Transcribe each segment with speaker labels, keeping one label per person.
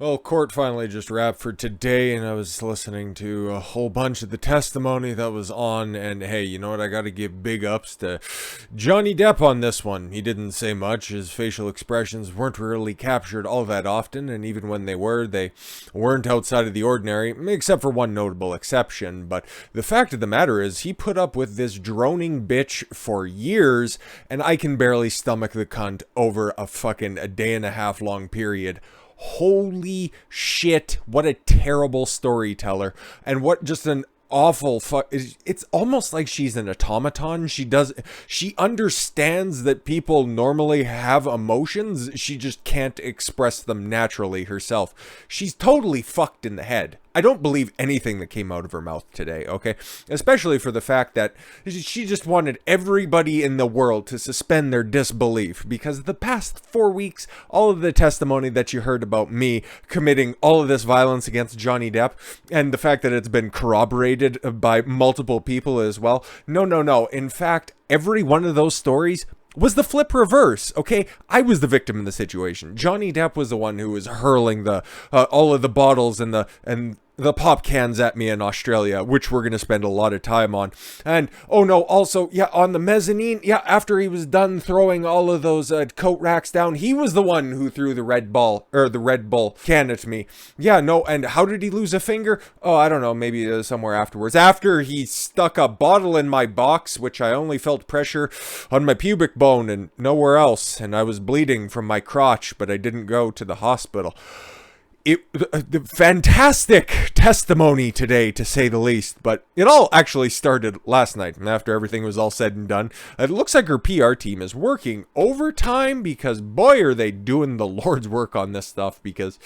Speaker 1: Well, court finally just wrapped for today, and I was listening to a whole bunch of the testimony that was on, and hey, you know what? I gotta give big ups to Johnny Depp on this one. He didn't say much. His facial expressions weren't really captured all that often, and even when they weren't outside of the ordinary, except for one notable exception. But the fact of the matter is, he put up with this droning bitch for years, and I can barely stomach the cunt over a day and a half long period. Holy shit, what a terrible storyteller. And what just an awful it's almost like she's an automaton. She understands that people normally have emotions. She just can't express them naturally herself. She's totally fucked in the head. I don't believe anything that came out of her mouth today, okay? Especially for the fact that she just wanted everybody in the world to suspend their disbelief, because the past 4 weeks, all of the testimony that you heard about me committing all of this violence against Johnny Depp, and the fact that it's been corroborated by multiple people as well. No. In fact, every one of those stories was the flip reverse, okay? I was the victim in the situation. Johnny Depp was the one who was hurling the all of the bottles and the pop cans at me in Australia, which we're going to spend a lot of time on. And, oh no, also, yeah, on the mezzanine, yeah, after he was done throwing all of those coat racks down, he was the one who threw the Red Bull can at me. Yeah, no, and how did he lose a finger? Oh, I don't know, maybe somewhere afterwards. After he stuck a bottle in my box, which I only felt pressure on my pubic bone and nowhere else, and I was bleeding from my crotch, but I didn't go to the hospital. Fantastic testimony today, to say the least, but it all actually started last night, and after everything was all said and done, it looks like her PR team is working overtime, because boy, are they doing the Lord's work on this stuff, because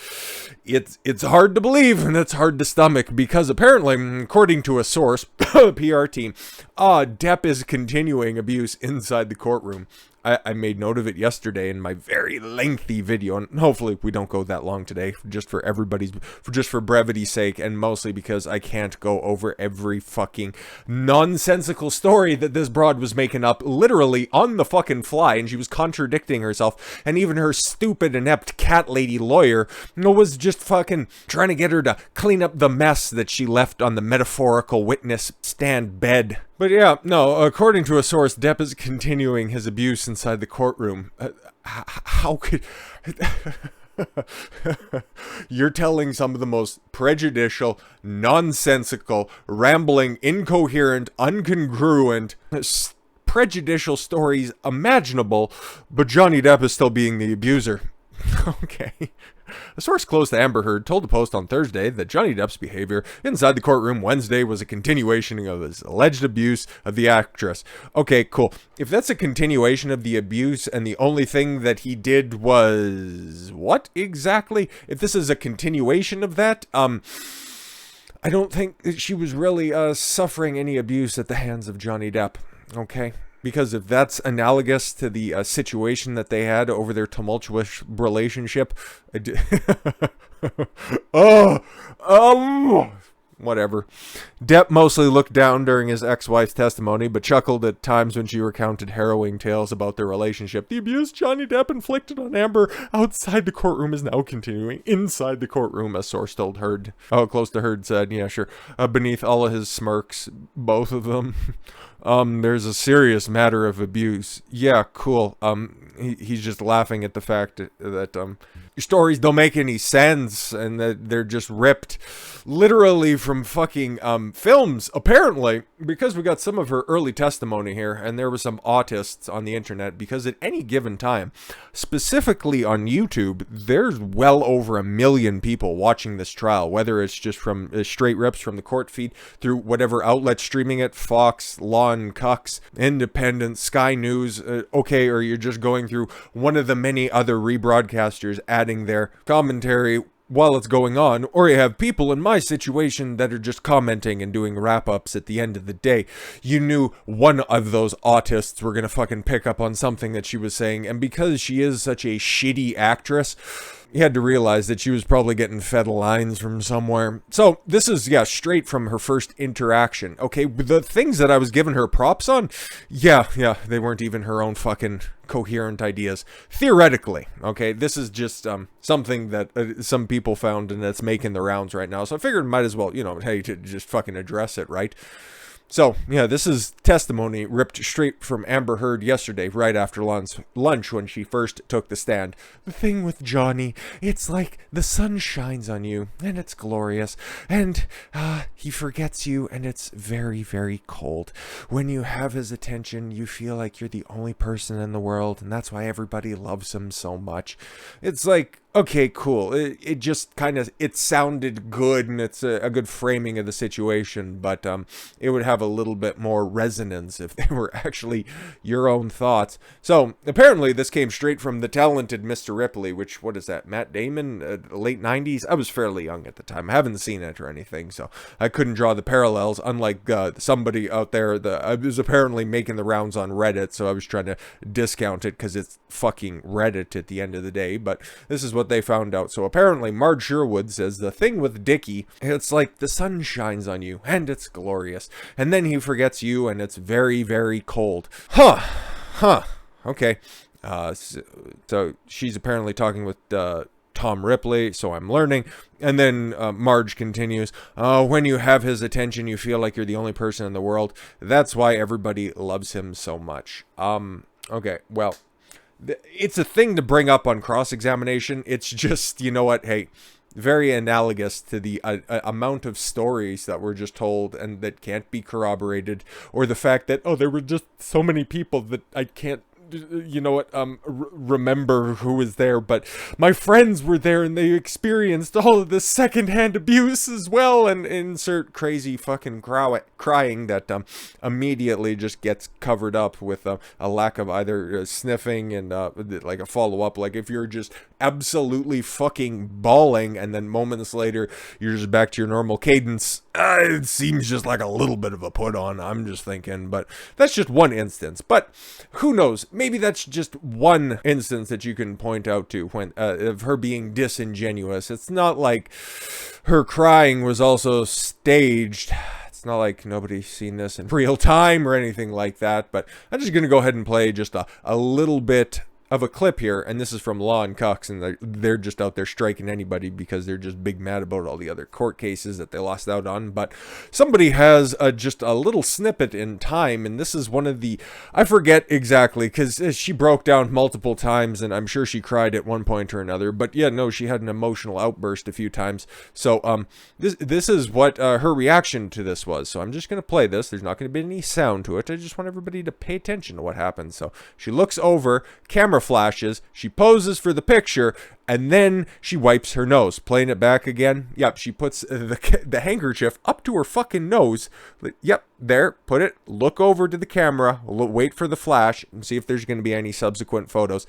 Speaker 1: it's hard to believe, and it's hard to stomach, because apparently, according to a source, the PR team, Depp is continuing abuse inside the courtroom. I made note of it yesterday in my very lengthy video, and hopefully we don't go that long today, just for brevity's sake, and mostly because I can't go over every fucking nonsensical story that this broad was making up literally on the fucking fly, and she was contradicting herself, and even her stupid, inept cat lady lawyer was just fucking trying to get her to clean up the mess that she left on the metaphorical witness stand bed. But yeah, no, according to a source, Depp is continuing his abuse inside the courtroom. How could... You're telling some of the most prejudicial, nonsensical, rambling, incoherent, incongruent, prejudicial stories imaginable, but Johnny Depp is still being the abuser. Okay. A source close to Amber Heard told the Post on Thursday that Johnny Depp's behavior inside the courtroom Wednesday was a continuation of his alleged abuse of the actress. Okay, cool. If that's a continuation of the abuse and the only thing that he did was... what exactly? If this is a continuation of that, I don't think that she was really suffering any abuse at the hands of Johnny Depp. Okay? Because if that's analogous to the situation that they had over their tumultuous relationship, whatever. Depp mostly looked down during his ex-wife's testimony, but chuckled at times when she recounted harrowing tales about their relationship. The abuse Johnny Depp inflicted on Amber outside the courtroom is now continuing inside the courtroom, a source told Heard. Oh, close to Heard said, yeah, sure. Beneath all of his smirks, both of them. There's a serious matter of abuse. Yeah, cool. He's just laughing at the fact that your stories don't make any sense, and that they're just ripped literally from fucking films, apparently, because we got some of her early testimony here, and there were some autists on the internet, because at any given time, specifically on YouTube, there's well over 1 million people watching this trial, whether it's just from straight rips from the court feed through whatever outlet streaming it, Fox, Law and Cucks, Independent, Sky News, okay, or you're just going through one of the many other rebroadcasters adding their commentary while it's going on, or you have people in my situation that are just commenting and doing wrap-ups at the end of the day. You knew one of those autists were gonna fucking pick up on something that she was saying, and because she is such a shitty actress, he had to realize that she was probably getting fed lines from somewhere. So this is, yeah, straight from her first interaction. Okay, the things that I was giving her props on, yeah, they weren't even her own fucking coherent ideas. Theoretically, okay, this is just something that some people found and that's making the rounds right now. So I figured might as well, you know, hey, to just fucking address it, right? So, yeah, this is testimony ripped straight from Amber Heard yesterday, right after lunch when she first took the stand. The thing with Johnny, it's like the sun shines on you, and it's glorious, and he forgets you, and it's very, very cold. When you have his attention, you feel like you're the only person in the world, and that's why everybody loves him so much. It's like, okay, cool. It just kind of, it sounded good, and it's a good framing of the situation, but it would have a little bit more resonance if they were actually your own thoughts. So, apparently, this came straight from the talented Mr. Ripley, which, what is that, Matt Damon, late 90s? I was fairly young at the time. I haven't seen it or anything, so I couldn't draw the parallels, unlike somebody out there that was apparently making the rounds on Reddit, so I was trying to discount it because it's fucking Reddit at the end of the day, but this is what they found out. So apparently Marge Sherwood says the thing with Dickie, it's like the sun shines on you and it's glorious, and then he forgets you and it's very, very cold. Okay. So she's apparently talking with Tom Ripley, so I'm learning. And then Marge continues, when you have his attention, you feel like you're the only person in the world. That's why everybody loves him so much. Okay, well, it's a thing to bring up on cross-examination. It's just, you know what, hey, very analogous to the amount of stories that were just told and that can't be corroborated, or the fact that, oh, there were just so many people that I can't, you know what, remember who was there, but my friends were there and they experienced all of this secondhand abuse as well, and insert crazy fucking crying that immediately just gets covered up with a lack of either sniffing and like a follow-up. Like if you're just absolutely fucking bawling and then moments later you're just back to your normal cadence, it seems just like a little bit of a put on, I'm just thinking. But that's just one instance, but who knows, maybe that's just one instance that you can point out to when of her being disingenuous. It's not like her crying was also staged. It's not like nobody's seen this in real time or anything like that, but I'm just going to go ahead and play just a little bit of a clip here, and this is from Law and Cucks, and they're just out there striking anybody because they're just big mad about all the other court cases that they lost out on. But somebody has just a little snippet in time, and this is one of the, I forget exactly, because she broke down multiple times, and I'm sure she cried at one point or another, but yeah, no, she had an emotional outburst a few times. So this is what her reaction to this was. So I'm just going to play this. There's not going to be any sound to it. I just want everybody to pay attention to what happens. So she looks over, camera flashes, she poses for the picture, and then she wipes her nose. Playing it back again. Yep, she puts the handkerchief up to her fucking nose. Yep, there, put it. Look over to the camera, wait for the flash, and see if there's going to be any subsequent photos.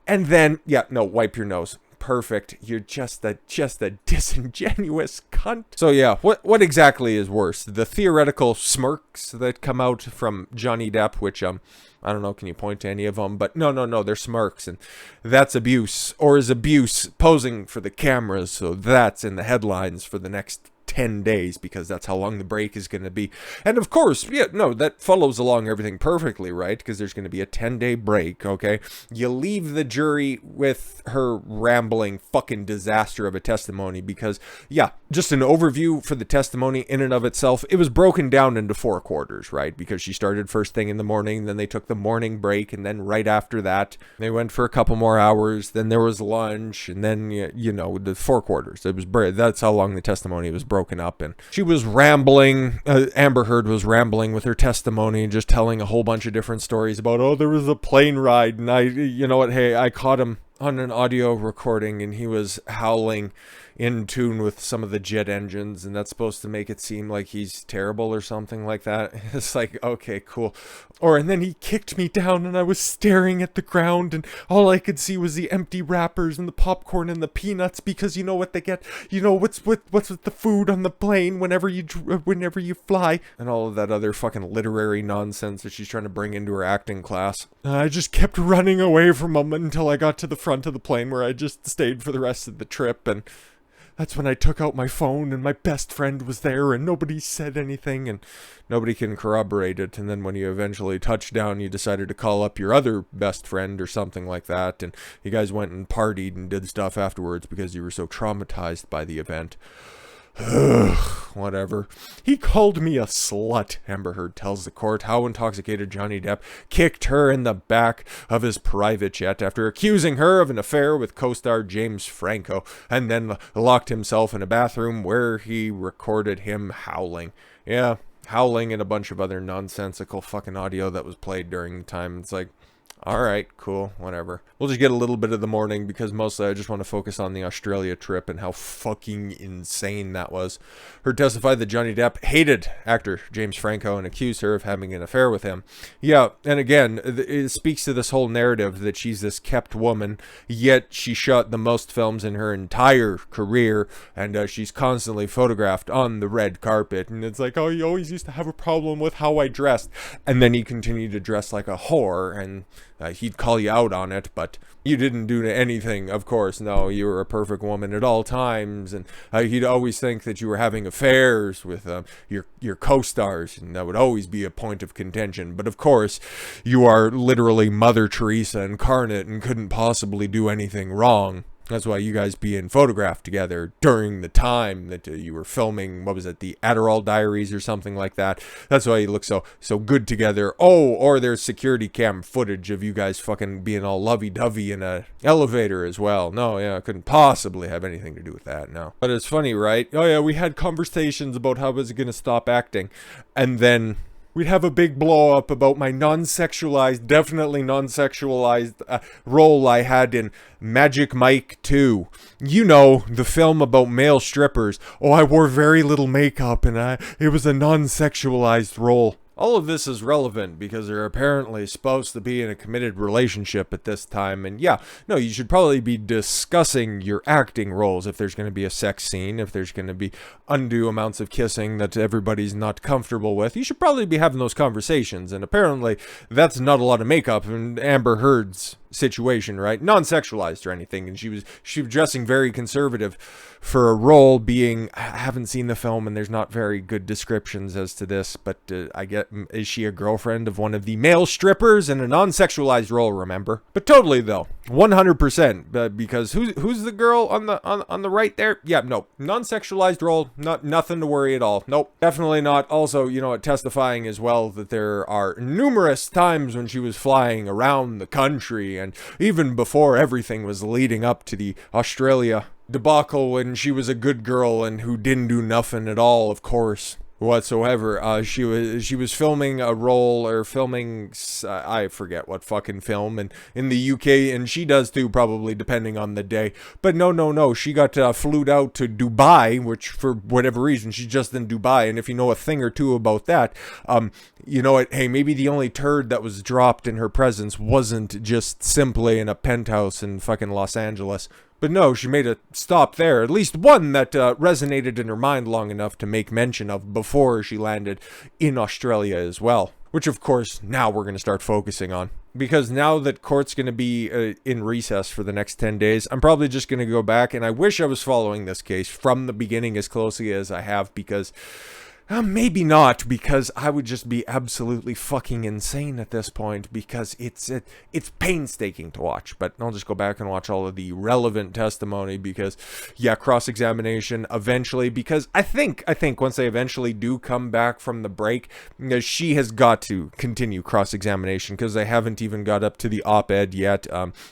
Speaker 1: And then, yeah, no, wipe your nose. Perfect. You're just a disingenuous cunt. So yeah, what exactly is worse? The theoretical smirks that come out from Johnny Depp, which I don't know, can you point to any of them? But no, they're smirks, and that's abuse, or is abuse posing for the cameras, so that's in the headlines for the next 10 days, because that's how long the break is going to be. And of course, yeah, no, that follows along everything perfectly, right? Because there's going to be a 10-day break, okay? You leave the jury with her rambling fucking disaster of a testimony, because, yeah, just an overview for the testimony in and of itself, it was broken down into 4 quarters, right? Because she started first thing in the morning, then they took the morning break, and then right after that, they went for a couple more hours, then there was lunch, and then, you know, the 4 quarters. That's how long the testimony was broken up. And she was rambling, Amber Heard was rambling with her testimony, just telling a whole bunch of different stories about, oh, there was a plane ride, and you know what, hey, I caught him on an audio recording, and he was howling in tune with some of the jet engines, and that's supposed to make it seem like he's terrible or something like that. It's like, okay, cool. Or, and then he kicked me down, and I was staring at the ground, and all I could see was the empty wrappers and the popcorn and the peanuts, because you know what they get, you know what's with the food on the plane whenever you fly, and all of that other fucking literary nonsense that she's trying to bring into her acting class. I just kept running away from him until I got to the front front of the plane where I just stayed for the rest of the trip, and that's when I took out my phone, and my best friend was there, and nobody said anything, and nobody can corroborate it. And then when you eventually touched down, you decided to call up your other best friend or something like that, and you guys went and partied and did stuff afterwards because you were so traumatized by the event. Whatever. He called me a slut, Amber Heard tells the court how intoxicated Johnny Depp kicked her in the back of his private jet after accusing her of an affair with co-star James Franco, and then locked himself in a bathroom where he recorded him howling. Yeah, howling and a bunch of other nonsensical fucking audio that was played during the time. It's like, alright, cool, whatever. We'll just get a little bit of the morning because mostly I just want to focus on the Australia trip and how fucking insane that was. Heard testified that Johnny Depp hated actor James Franco and accused her of having an affair with him. Yeah, and again, it speaks to this whole narrative that she's this kept woman, yet she shot the most films in her entire career, and she's constantly photographed on the red carpet. And it's like, oh, you always used to have a problem with how I dressed. And then he continued to dress like a whore, and he'd call you out on it, but you didn't do anything, of course. No, you were a perfect woman at all times, and he'd always think that you were having affairs with your co-stars, and that would always be a point of contention. But of course, you are literally Mother Teresa incarnate and couldn't possibly do anything wrong. That's why you guys being photographed together during the time that you were filming, what was it, the Adderall Diaries or something like that. That's why you look so good together. Oh, or there's security cam footage of you guys fucking being all lovey-dovey in a elevator as well. No, yeah, it couldn't possibly have anything to do with that, no. But it's funny, right? Oh yeah, we had conversations about how I was going to stop acting, and then we'd have a big blow up about my non-sexualized, definitely non-sexualized role I had in Magic Mike 2. You know, the film about male strippers. Oh, I wore very little makeup and it was a non-sexualized role. All of this is relevant because they're apparently supposed to be in a committed relationship at this time. And yeah, no, you should probably be discussing your acting roles if there's going to be a sex scene, if there's going to be undue amounts of kissing that everybody's not comfortable with. You should probably be having those conversations. And apparently that's not a lot of makeup in Amber Heard's situation, right? Non-sexualized or anything. And she was dressing very conservative for a role, being, I haven't seen the film and there's not very good descriptions as to this, but I get, is she a girlfriend of one of the male strippers in a non-sexualized role, remember? But totally though, 100%, because who's the girl on the right there? Yeah, no, non-sexualized role, nothing to worry at all. Nope, definitely not. Also, you know, testifying as well that there are numerous times when she was flying around the country, and even before everything was leading up to the Australia debacle, when she was a good girl and who didn't do nothing at all, of course, whatsoever. She was filming a role, or filming, I forget what fucking film, and in the UK, and she does too, probably, depending on the day. But no, she got flew out to Dubai, which for whatever reason, she's just in Dubai, and if you know a thing or two about that, you know what, hey, maybe the only turd that was dropped in her presence wasn't just simply in a penthouse in fucking Los Angeles. But no, she made a stop there, at least one that resonated in her mind long enough to make mention of before she landed in Australia as well. Which, of course, now we're going to start focusing on. Because now that court's going to be in recess for the next 10 days, I'm probably just going to go back, and I wish I was following this case from the beginning as closely as I have, because maybe not, because I would just be absolutely fucking insane at this point, because it's painstaking to watch. But I'll just go back and watch all of the relevant testimony, because yeah, cross-examination eventually, because I think once they eventually do come back from the break, she has got to continue cross-examination, because they haven't even got up to the op-ed yet.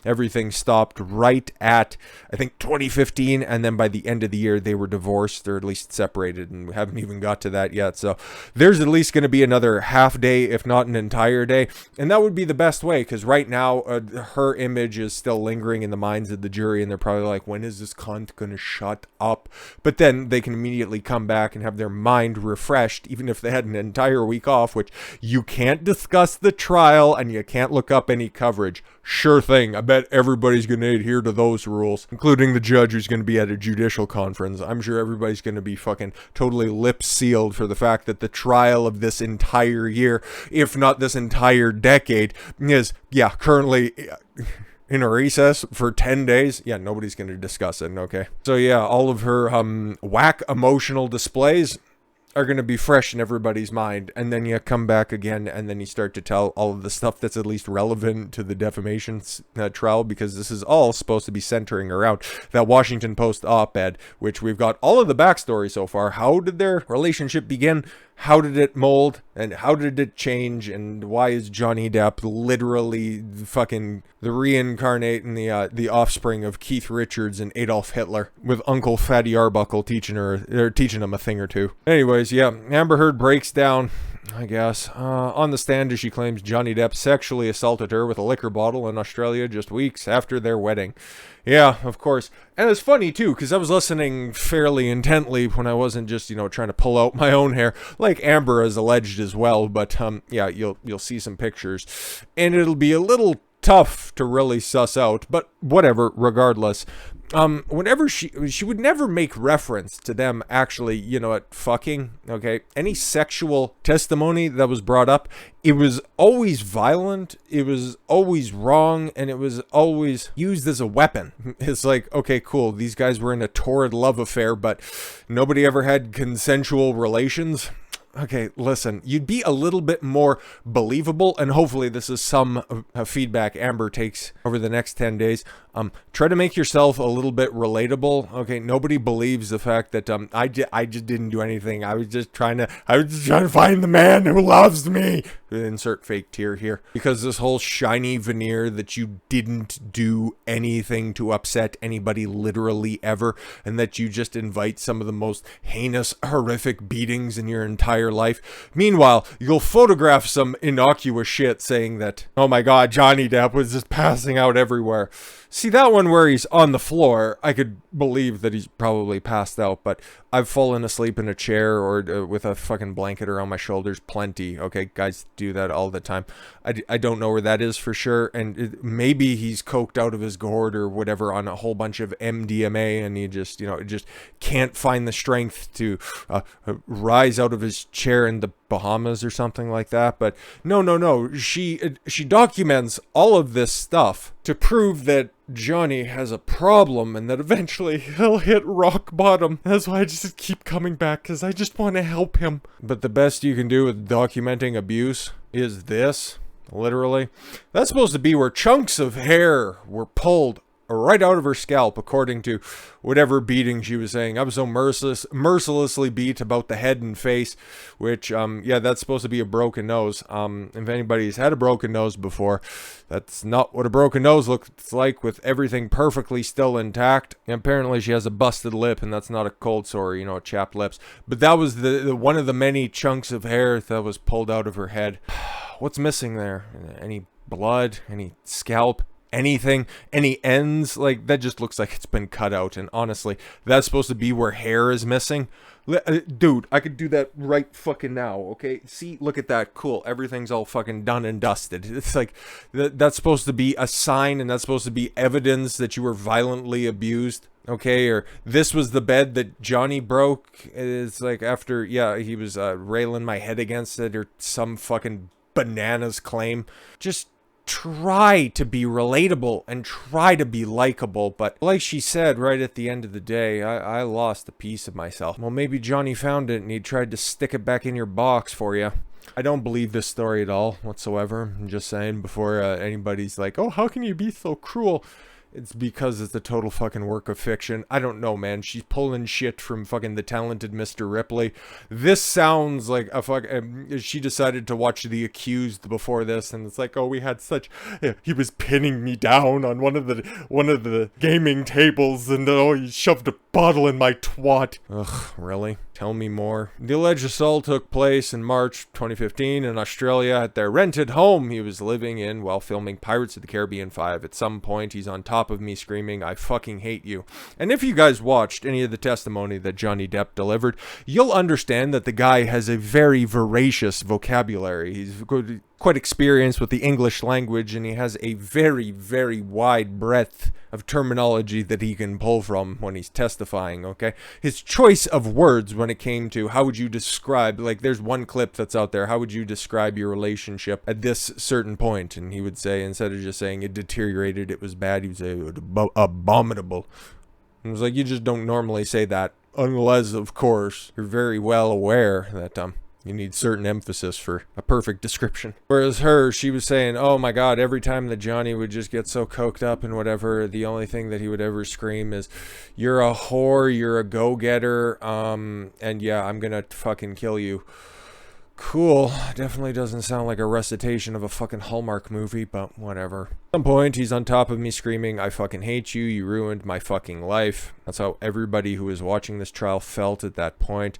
Speaker 1: Everything stopped right at, I think, 2015, and then by the end of the year they were divorced, or at least separated, and we haven't even got to that yet. So there's at least going to be another half day, if not an entire day, and that would be the best way, because right now her image is still lingering in the minds of the jury, and they're probably like, when is this cunt going to shut up? But then they can immediately come back and have their mind refreshed, even if they had an entire week off, which you can't discuss the trial and you can't look up any coverage. Sure thing. I bet everybody's going to adhere to those rules, including the judge who's going to be at a judicial conference. I'm sure everybody's going to be fucking totally lip sealed for the fact that the trial of this entire year, if not this entire decade, is, yeah, currently in a recess for 10 days. Yeah, nobody's going to discuss it, okay? So yeah, all of her whack emotional displays are going to be fresh in everybody's mind, and then you come back again, and then you start to tell all of the stuff that's at least relevant to the defamation trial, because this is all supposed to be centering around that Washington Post op-ed, which we've got all of the backstory so far. How did their relationship begin? How did it mold? And how did it change? And why is Johnny Depp literally fucking the reincarnate and the offspring of Keith Richards and Adolf Hitler, with Uncle Fatty Arbuckle teaching him a thing or two? Anyways, yeah, Amber Heard breaks down, I guess, on the stand as she claims Johnny Depp sexually assaulted her with a liquor bottle in Australia just weeks after their wedding. Yeah, of course. And it's funny, too, because I was listening fairly intently when I wasn't just, trying to pull out my own hair, like Amber has alleged as well. But, yeah, you'll see some pictures. And it'll be a little tough to really suss out, but whatever, regardless. Whenever she would never make reference to them actually, at fucking, okay? Any sexual testimony that was brought up, it was always violent, it was always wrong, and it was always used as a weapon. It's like, okay, cool, these guys were in a torrid love affair, but nobody ever had consensual relations. Okay, listen, you'd be a little bit more believable, and hopefully this is some feedback Amber takes over the next 10 days. Try to make yourself a little bit relatable. Okay, nobody believes the fact that I just didn't do anything. I was just trying to find the man who loves me. Insert fake tear here, because this whole shiny veneer that you didn't do anything to upset anybody literally ever, and that you just invite some of the most heinous, horrific beatings in your entire life. Meanwhile, you'll photograph some innocuous shit saying that, oh my god, Johnny Depp was just passing out everywhere. See, that one where he's on the floor, I could believe that he's probably passed out, but I've fallen asleep in a chair or with a fucking blanket around my shoulders plenty. Okay, guys do that all the time. I don't know where that is for sure, and maybe he's coked out of his gourd or whatever on a whole bunch of MDMA, and he just, just can't find the strength to rise out of his chair in the Bahamas or something like that. But no, she documents all of this stuff to prove that Johnny has a problem and that eventually he'll hit rock bottom. That's why I just keep coming back, because I just want to help him. But the best you can do with documenting abuse is this, literally. That's supposed to be where chunks of hair were pulled right out of her scalp, according to whatever beating she was saying. I was so mercilessly beat about the head and face, which, yeah, that's supposed to be a broken nose. If anybody's had a broken nose before, that's not what a broken nose looks like, with everything perfectly still intact. And apparently she has a busted lip, and that's not a cold sore, chapped lips. But that was the one of the many chunks of hair that was pulled out of her head. What's missing there? Any blood? Any scalp? Anything, any ends? Like, that just looks like it's been cut out. And honestly, that's supposed to be where hair is missing. Dude, I could do that right fucking now, okay? See, look at that. Cool. Everything's all fucking done and dusted. It's like, that's supposed to be a sign, and that's supposed to be evidence that you were violently abused, okay? Or this was the bed that Johnny broke. It's like after, yeah, he was railing my head against it, or some fucking bananas claim. Just try to be relatable and try to be likable, but like she said right at the end of the day, I lost a piece of myself. Well, maybe Johnny found it and he tried to stick it back in your box for you. I don't believe this story at all whatsoever. I'm just saying before anybody's like, oh, how can you be so cruel? It's because it's a total fucking work of fiction. I don't know, man. She's pulling shit from fucking The Talented Mr. Ripley. This sounds like a she decided to watch The Accused before this, and it's like, oh, we had such. He was pinning me down on one of the gaming tables, and oh, he shoved a bottle in my twat. Ugh, really? Tell me more. The alleged assault took place in March 2015 in Australia at their rented home he was living in while filming Pirates of the Caribbean 5. At some point, he's on top of me screaming, "I fucking hate you." And if you guys watched any of the testimony that Johnny Depp delivered, you'll understand that the guy has a very voracious vocabulary. He's good. quite experienced with the English language, and he has a very, very wide breadth of terminology that he can pull from when he's testifying, okay? His choice of words when it came to how would you describe, like there's one clip that's out there, how would you describe your relationship at this certain point? And he would say, instead of just saying it deteriorated, it was bad, he would say it was abominable. And it was like, you just don't normally say that, unless, of course, you're very well aware that, you need certain emphasis for a perfect description. Whereas she was saying, oh my god, every time that Johnny would just get so coked up and whatever, the only thing that he would ever scream is, you're a whore, you're a go-getter, and yeah, I'm gonna fucking kill you. Cool. Definitely doesn't sound like a recitation of a fucking Hallmark movie, but whatever. At some point, he's on top of me screaming, I fucking hate you, you ruined my fucking life. That's how everybody who was watching this trial felt at that point.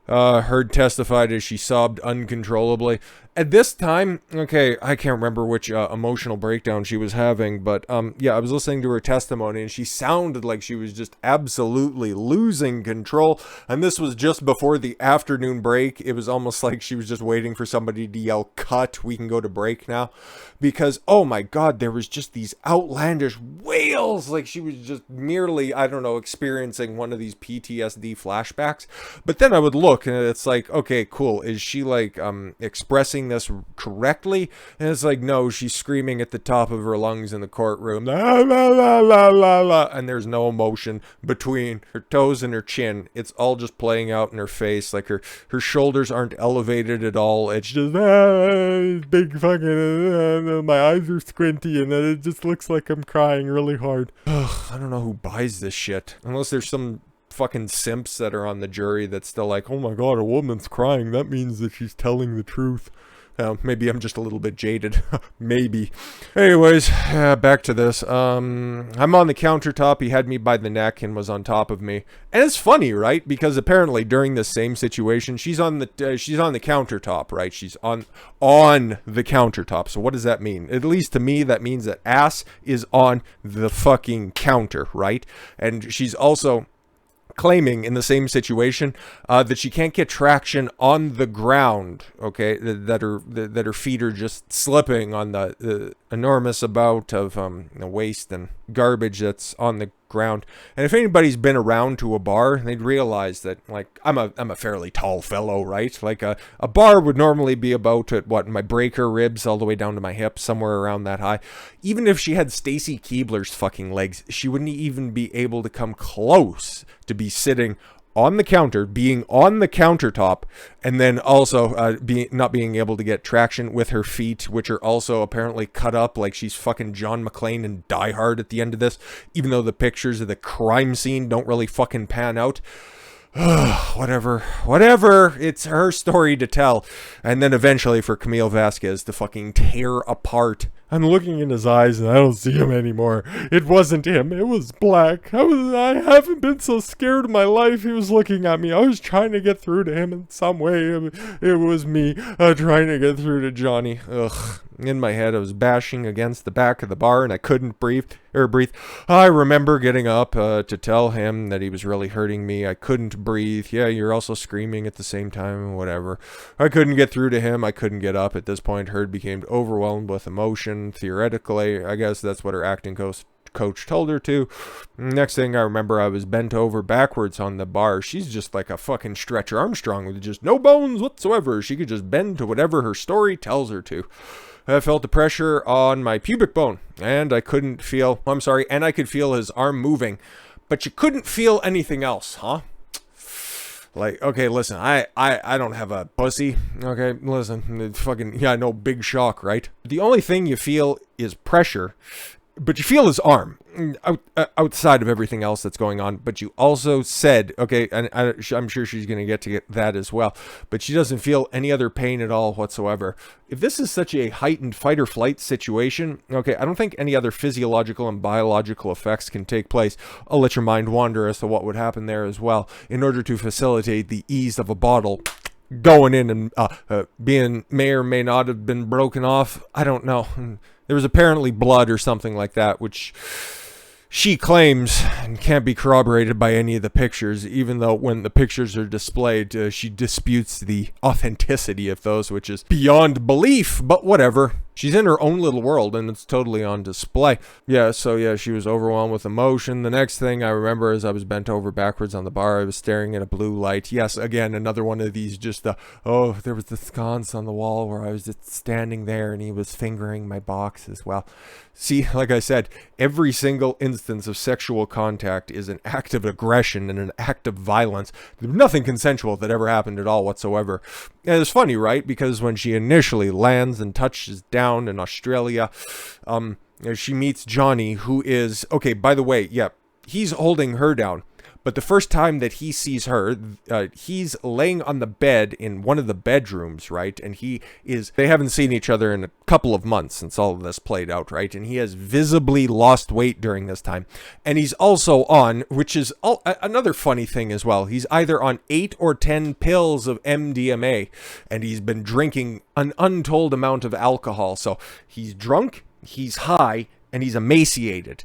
Speaker 1: Heard testified as she sobbed uncontrollably. At this time, okay, I can't remember which emotional breakdown she was having, but yeah, I was listening to her testimony and she sounded like she was just absolutely losing control. And this was just before the afternoon break. It was almost like she was just waiting for somebody to yell, cut, we can go to break now. Because, oh my god, there was just these outlandish wails, like she was just merely, I don't know, experiencing one of these PTSD flashbacks. But then I would look and it's like, okay, cool, is she like expressing this correctly? And it's like, no, she's screaming at the top of her lungs in the courtroom, la, la, la, la, la, la, and there's no emotion between her toes and her chin. It's all just playing out in her face, like her shoulders aren't elevated at all. It's just big fucking my eyes are squinty and it just looks like I'm crying really hard. I don't know who buys this shit, unless there's some fucking simps that are on the jury that's still like, oh my god, a woman's crying, that means that she's telling the truth. Maybe I'm just a little bit jaded. Maybe. Anyways, back to this. I'm on the countertop. He had me by the neck and was on top of me. And it's funny, right? Because apparently during this same situation, she's on the countertop, right? She's on the countertop. So what does that mean? At least to me, that means that ass is on the fucking counter, right? And she's also claiming in the same situation that she can't get traction on the ground, okay, that her feet are just slipping on the enormous amount of waste and garbage that's on the ground. And if anybody's been around to a bar, they'd realize that, like, I'm a fairly tall fellow, right? Like a bar would normally be about at what, my breaker ribs all the way down to my hips, somewhere around that high. Even if she had Stacy Keebler's fucking legs, she wouldn't even be able to come close to be sitting on the counter, being on the countertop, and then also not being able to get traction with her feet, which are also apparently cut up like she's fucking John McClane in Die Hard at the end of this, even though the pictures of the crime scene don't really fucking pan out. Whatever, it's her story to tell. And then eventually for Camille Vasquez to fucking tear apart. I'm looking in his eyes and I don't see him anymore. It wasn't him, it was black. I haven't been so scared in my life. He was looking at me. I was trying to get through to him in some way. It was me trying to get through to Johnny. Ugh. In my head, I was bashing against the back of the bar and I couldn't breathe. I remember getting up to tell him that he was really hurting me. I couldn't breathe. Yeah, you're also screaming at the same time, whatever. I couldn't get through to him. I couldn't get up. At this point, Heard became overwhelmed with emotion. Theoretically, I guess that's what her acting coach told her to. Next thing I remember, I was bent over backwards on the bar. She's just like a fucking Stretcher Armstrong with just no bones whatsoever. She could just bend to whatever her story tells her to. I felt the pressure on my pubic bone, and I could feel his arm moving, but you couldn't feel anything else, huh? Like, okay, listen, I don't have a pussy, okay, listen, fucking, yeah, I know, big shock, right? The only thing you feel is pressure, but you feel his arm outside of everything else that's going on. But you also said, okay, and I'm sure she's going to get that as well, but she doesn't feel any other pain at all whatsoever. If this is such a heightened fight or flight situation, okay, I don't think any other physiological and biological effects can take place. I'll let your mind wander as to what would happen there as well, in order to facilitate the ease of a bottle going in and may or may not have been broken off. I don't know. There was apparently blood or something like that, which she claims, and can't be corroborated by any of the pictures, even though when the pictures are displayed, she disputes the authenticity of those, which is beyond belief, but whatever. She's in her own little world, and it's totally on display. Yeah, so yeah, she was overwhelmed with emotion. The next thing I remember is I was bent over backwards on the bar. I was staring at a blue light. Yes, again, another one of these just, there was the sconce on the wall where I was just standing there, and he was fingering my box as well. See, like I said, every single instance of sexual contact is an act of aggression and an act of violence. There's nothing consensual that ever happened at all whatsoever. And it's funny, right? Because when she initially lands and touches down in Australia, she meets Johnny, who is, okay, by the way, yeah, he's holding her down. But the first time that he sees her, he's laying on the bed in one of the bedrooms, right? And they haven't seen each other in a couple of months since all of this played out, right? And he has visibly lost weight during this time. And he's also on, which is another funny thing as well, he's either on 8 or 10 pills of MDMA, and he's been drinking an untold amount of alcohol. So he's drunk, he's high, and he's emaciated.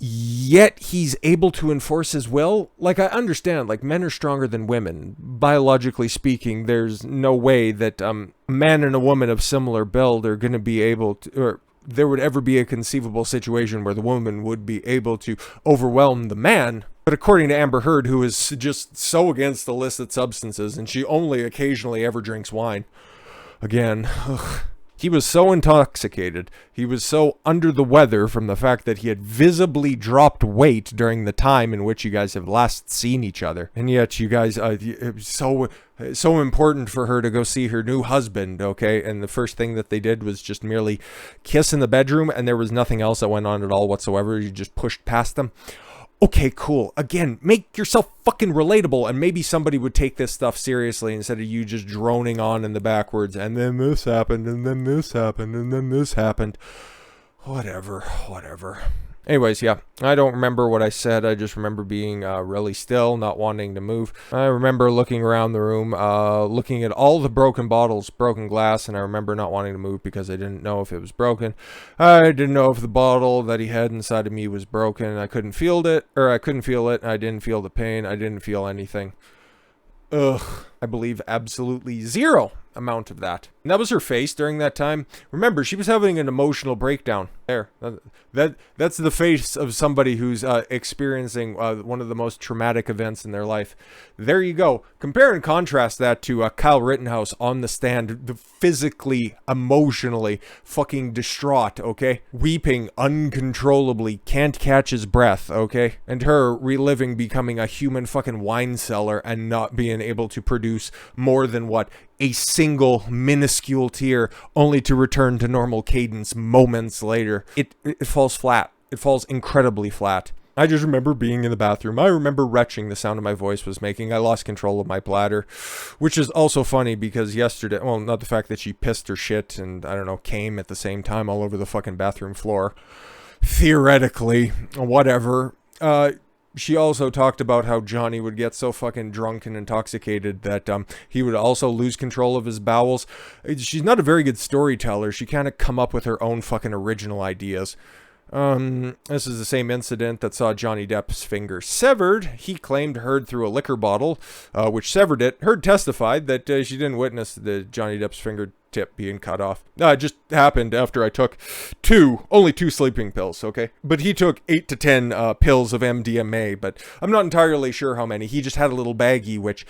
Speaker 1: Yet he's able to enforce his will. Like, I understand, like, men are stronger than women. Biologically speaking, there's no way that a man and a woman of similar build are going to be able to, or there would ever be a conceivable situation where the woman would be able to overwhelm the man. But according to Amber Heard, who is just so against illicit substances, and she only occasionally ever drinks wine, again, ugh. He was so intoxicated, he was so under the weather from the fact that he had visibly dropped weight during the time in which you guys have last seen each other. And yet you guys, it was so important for her to go see her new husband, okay? And the first thing that they did was just merely kiss in the bedroom, and there was nothing else that went on at all whatsoever. You just pushed past them. Okay, cool. Again, make yourself fucking relatable, and maybe somebody would take this stuff seriously instead of you just droning on in the backwards, and then this happened, and then this happened, and then this happened. Whatever. Anyways, yeah, I don't remember what I said. I just remember being really still, not wanting to move. I remember looking around the room, looking at all the broken bottles, broken glass, and I remember not wanting to move because I didn't know if it was broken. I didn't know if the bottle that he had inside of me was broken. I couldn't feel it, and I didn't feel the pain. I didn't feel anything. Ugh, I believe absolutely zero amount of that. And that was her face during that time. Remember, she was having an emotional breakdown. There. That's the face of somebody who's experiencing one of the most traumatic events in their life. There you go. Compare and contrast that to Kyle Rittenhouse on the stand, physically, emotionally, fucking distraught, okay? Weeping uncontrollably, can't catch his breath, okay? And her reliving becoming a human fucking wine cellar and not being able to produce more than what? A single minuscule tear, only to return to normal cadence moments later. It falls flat. It falls incredibly flat. I just remember being in the bathroom. I remember retching the sound of my voice was making. I lost control of my bladder, which is also funny because yesterday, well, not the fact that she pissed or shit and, I don't know, came at the same time all over the fucking bathroom floor. Theoretically, whatever. She also talked about how Johnny would get so fucking drunk and intoxicated that he would also lose control of his bowels. She's not a very good storyteller. She kind of come up with her own fucking original ideas. This is the same incident that saw Johnny Depp's finger severed. He claimed Heard through a liquor bottle, which severed it. Heard testified that she didn't witness the Johnny Depp's fingertip being cut off. It just happened after I took only two sleeping pills, okay? But he took 8 to 10 pills of MDMA, but I'm not entirely sure how many. He just had a little baggie, which,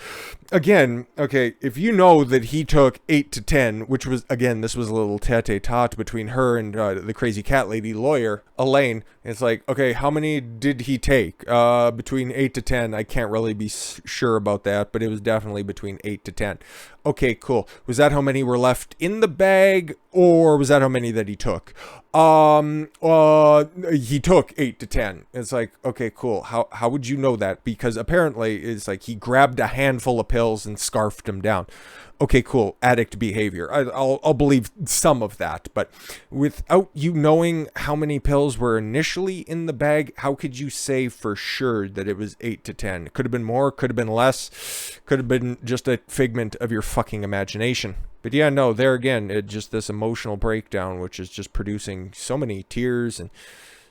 Speaker 1: again, okay, if you know that he took 8 to 10, which was, again, this was a little tete-a-tete between her and the crazy cat lady lawyer, Elaine. It's like, okay, how many did he take? Between 8 to 10, I can't really be sure about that, but it was definitely between 8 to 10. Okay, cool. Was that how many were left in the bag, or was that how many that he took? He took 8 to 10. It's like, okay, cool. How would you know that? Because apparently it's like he grabbed a handful of pills and scarfed them down. Okay, cool. Addict behavior. I'll believe some of that, but without you knowing how many pills were initially in the bag, how could you say for sure that it was 8 to 10? It could have been more, could have been less, could have been just a figment of your fucking imagination. But yeah, no, there again, it just this emotional breakdown, which is just producing so many tears and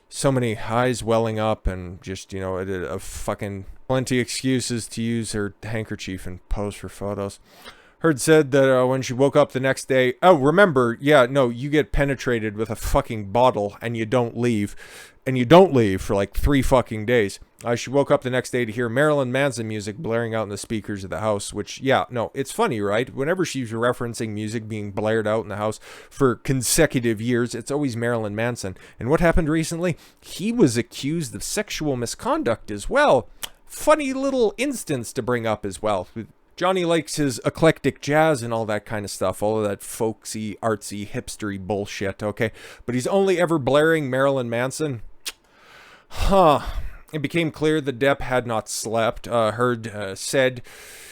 Speaker 1: so many eyes welling up and just, you know, a fucking plenty excuses to use her handkerchief and pose for photos. Heard said that when she woke up the next day, oh, remember, yeah, no, you get penetrated with a fucking bottle and you don't leave. And you don't leave for like 3 fucking days. She woke up the next day to hear Marilyn Manson music blaring out in the speakers of the house, which, yeah, no, it's funny, right? Whenever she's referencing music being blared out in the house for consecutive years, it's always Marilyn Manson. And what happened recently? He was accused of sexual misconduct as well. Funny little instance to bring up as well. Johnny likes his eclectic jazz and all that kind of stuff, all of that folksy, artsy, hipstery bullshit, okay? But he's only ever blaring Marilyn Manson. Huh. It became clear that Depp had not slept. Said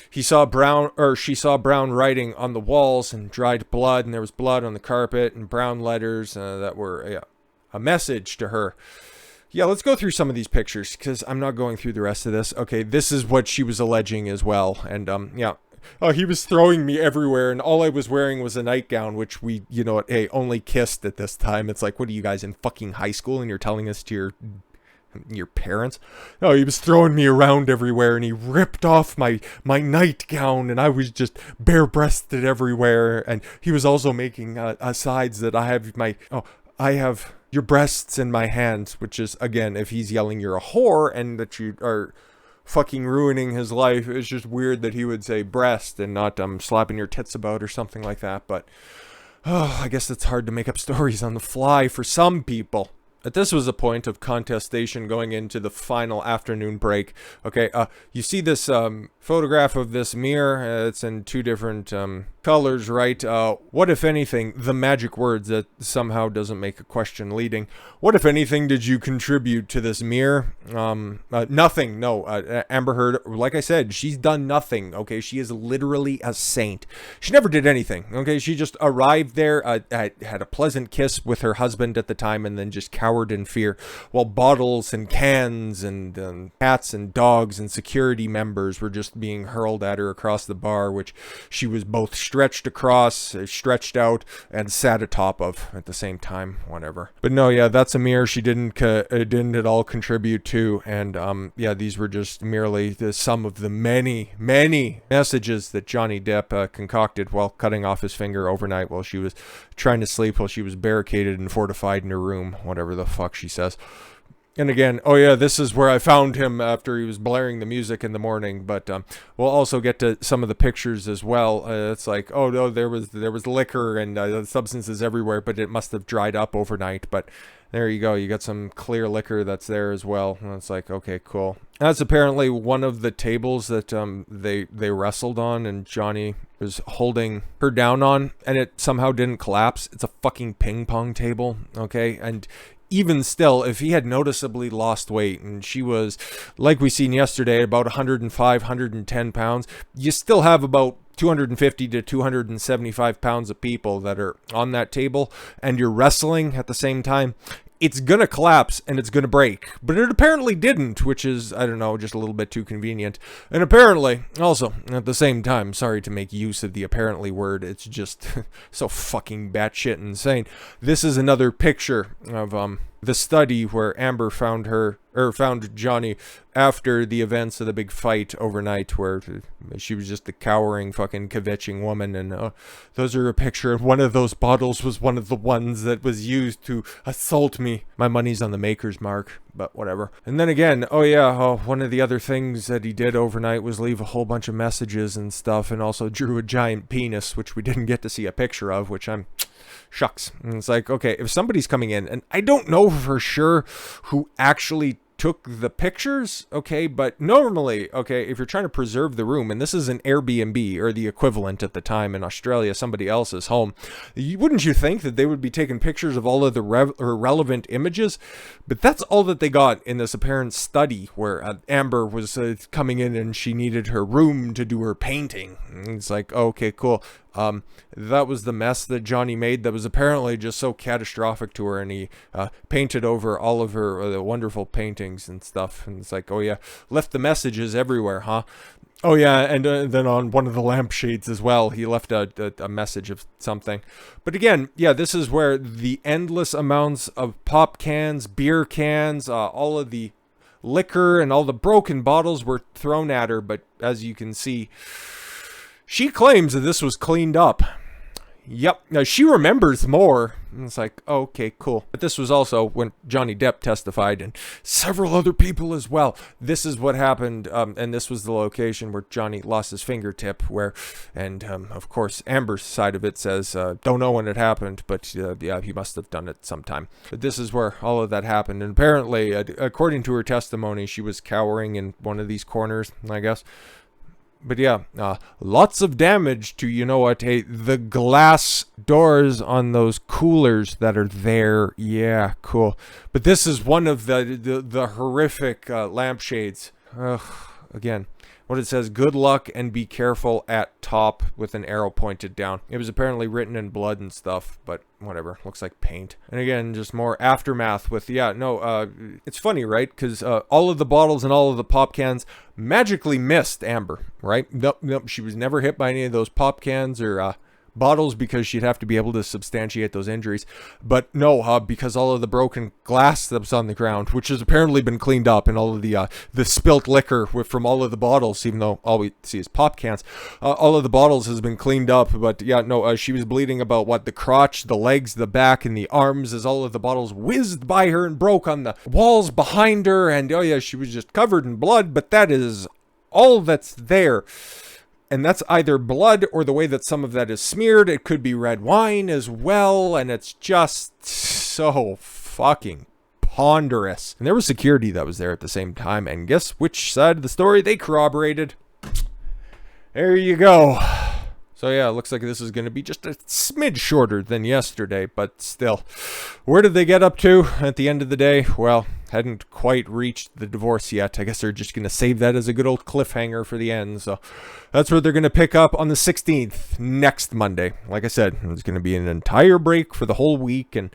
Speaker 1: she saw brown writing on the walls and dried blood, and there was blood on the carpet and brown letters that were a message to her. Yeah, let's go through some of these pictures, because I'm not going through the rest of this. Okay, this is what she was alleging as well. And, yeah. Oh, he was throwing me everywhere, and all I was wearing was a nightgown, which we, you know what, hey, only kissed at this time. It's like, what are you guys in fucking high school, and you're telling us to your parents? No, he was throwing me around everywhere, and he ripped off my nightgown, and I was just bare-breasted everywhere. And he was also making asides that I have your breasts in my hands, which is, again, if he's yelling you're a whore and that you are fucking ruining his life, it's just weird that he would say breast and not slapping your tits about or something like that. But I guess it's hard to make up stories on the fly for some people. But this was a point of contestation going into the final afternoon break. Okay, you see this photograph of this mirror. It's in 2 different colors, right? What, if anything, the magic words that somehow doesn't make a question leading. What, if anything, did you contribute to this mirror? Nothing. No, Amber Heard, like I said, she's done nothing. Okay, she is literally a saint. She never did anything. Okay, she just arrived there, had a pleasant kiss with her husband at the time, and then just cowered in fear, while bottles and cans and cats and dogs and security members were just being hurled at her across the bar, which she was both stretched across, stretched out, and sat atop of at the same time. Whatever. But no, yeah, that's a mirror she didn't at all contribute to, and yeah, these were just merely some of the many messages that Johnny Depp concocted while cutting off his finger overnight while she was trying to sleep, while she was barricaded and fortified in her room, whatever the fuck she says. And again, oh yeah, this is where I found him after he was blaring the music in the morning. But we'll also get to some of the pictures as well. It's like, oh no, there was liquor and substances everywhere, but it must have dried up overnight. But there you go, you got some clear liquor that's there as well. And it's like, okay, cool. That's apparently one of the tables that they wrestled on, and Johnny was holding her down on, and it somehow didn't collapse. It's a fucking ping pong table, okay? And even still, if he had noticeably lost weight, and she was, like we seen yesterday, about 105, 110 pounds, you still have about 250 to 275 pounds of people that are on that table, and you're wrestling at the same time. It's gonna collapse and it's gonna break, but it apparently didn't, which is, I don't know, just a little bit too convenient. And apparently, also, at the same time, sorry to make use of the apparently word, it's just so fucking batshit insane. This is another picture of the study where Amber found Johnny after the events of the big fight overnight, where she was just a cowering fucking kvetching woman. And those are a picture, and one of those bottles was one of the ones that was used to assault me. My money's on the maker's mark, but whatever. And then again, oh yeah, one of the other things that he did overnight was leave a whole bunch of messages and stuff, and also drew a giant penis, which we didn't get to see a picture of, which I'm shucks. And it's like, okay, if somebody's coming in, and I don't know for sure who actually took the pictures, okay, but normally, okay, if you're trying to preserve the room, and this is an Airbnb or the equivalent at the time in Australia, somebody else's home, wouldn't you think that they would be taking pictures of all of the relevant images? But that's all that they got in this apparent study where Amber was coming in and she needed her room to do her painting. And it's like, okay, cool. That was the mess that Johnny made that was apparently just so catastrophic to her, and he painted over all of her wonderful paintings and stuff. And it's like, oh yeah, left the messages everywhere, huh? Oh yeah, and then on one of the lampshades as well, he left a message of something. But again, yeah, this is where the endless amounts of pop cans, beer cans, all of the liquor and all the broken bottles were thrown at her. But as you can see, she claims that this was cleaned up. Yep. Now, she remembers more. And it's like, oh, okay, cool. But this was also when Johnny Depp testified, and several other people as well. This is what happened, and this was the location where Johnny lost his fingertip, and of course, Amber's side of it says, don't know when it happened, but yeah, he must have done it sometime. But this is where all of that happened, and apparently, according to her testimony, she was cowering in one of these corners, I guess. But yeah, lots of damage to, you know what, hey, the glass doors on those coolers that are there. Yeah, cool. But this is one of the horrific lampshades. Ugh, again, what it says, good luck and be careful at top with an arrow pointed down. It was apparently written in blood and stuff, but whatever, looks like paint. And again, just more aftermath with, yeah, no, it's funny, right? Because all of the bottles and all of the pop cans magically missed Amber, right? Nope, she was never hit by any of those pop cans or bottles because she'd have to be able to substantiate those injuries. But no, because all of the broken glass that was on the ground, which has apparently been cleaned up, and all of the spilt liquor from all of the bottles, even though all we see is pop cans, all of the bottles has been cleaned up. But yeah, no, she was bleeding about what, the crotch, the legs, the back, and the arms, as all of the bottles whizzed by her and broke on the walls behind her. And oh yeah, she was just covered in blood, but that is all that's there. And that's either blood or the way that some of that is smeared. It could be red wine as well. And it's just so fucking ponderous. And there was security that was there at the same time. And guess which side of the story they corroborated? There you go. So yeah, it looks like this is going to be just a smidge shorter than yesterday. But still, where did they get up to at the end of the day? Well, hadn't quite reached the divorce yet. I guess they're just going to save that as a good old cliffhanger for the end. So that's where they're going to pick up on the 16th, next Monday. Like I said, it's going to be an entire break for the whole week, and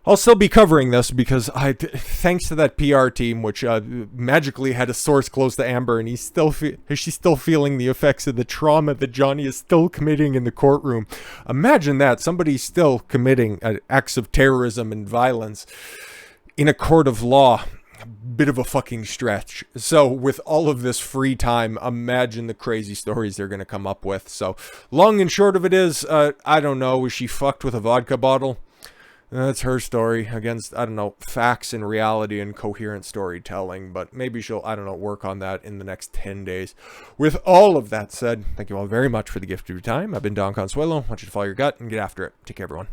Speaker 1: I'll still be covering this because thanks to that PR team, which magically had a source close to Amber, and she's still feeling the effects of the trauma that Johnny is still committing in the courtroom. Imagine that, somebody still committing acts of terrorism and violence in a court of law. Bit of a fucking stretch. So with all of this free time, imagine the crazy stories they're going to come up with. So long and short of it is, I don't know, was she fucked with a vodka bottle? That's her story against, I don't know, facts and reality and coherent storytelling. But maybe she'll, I don't know, work on that in the next 10 days. With all of that said, thank you all very much for the gift of your time. I've been Don Consuelo. I want you to follow your gut and get after it. Take care, everyone.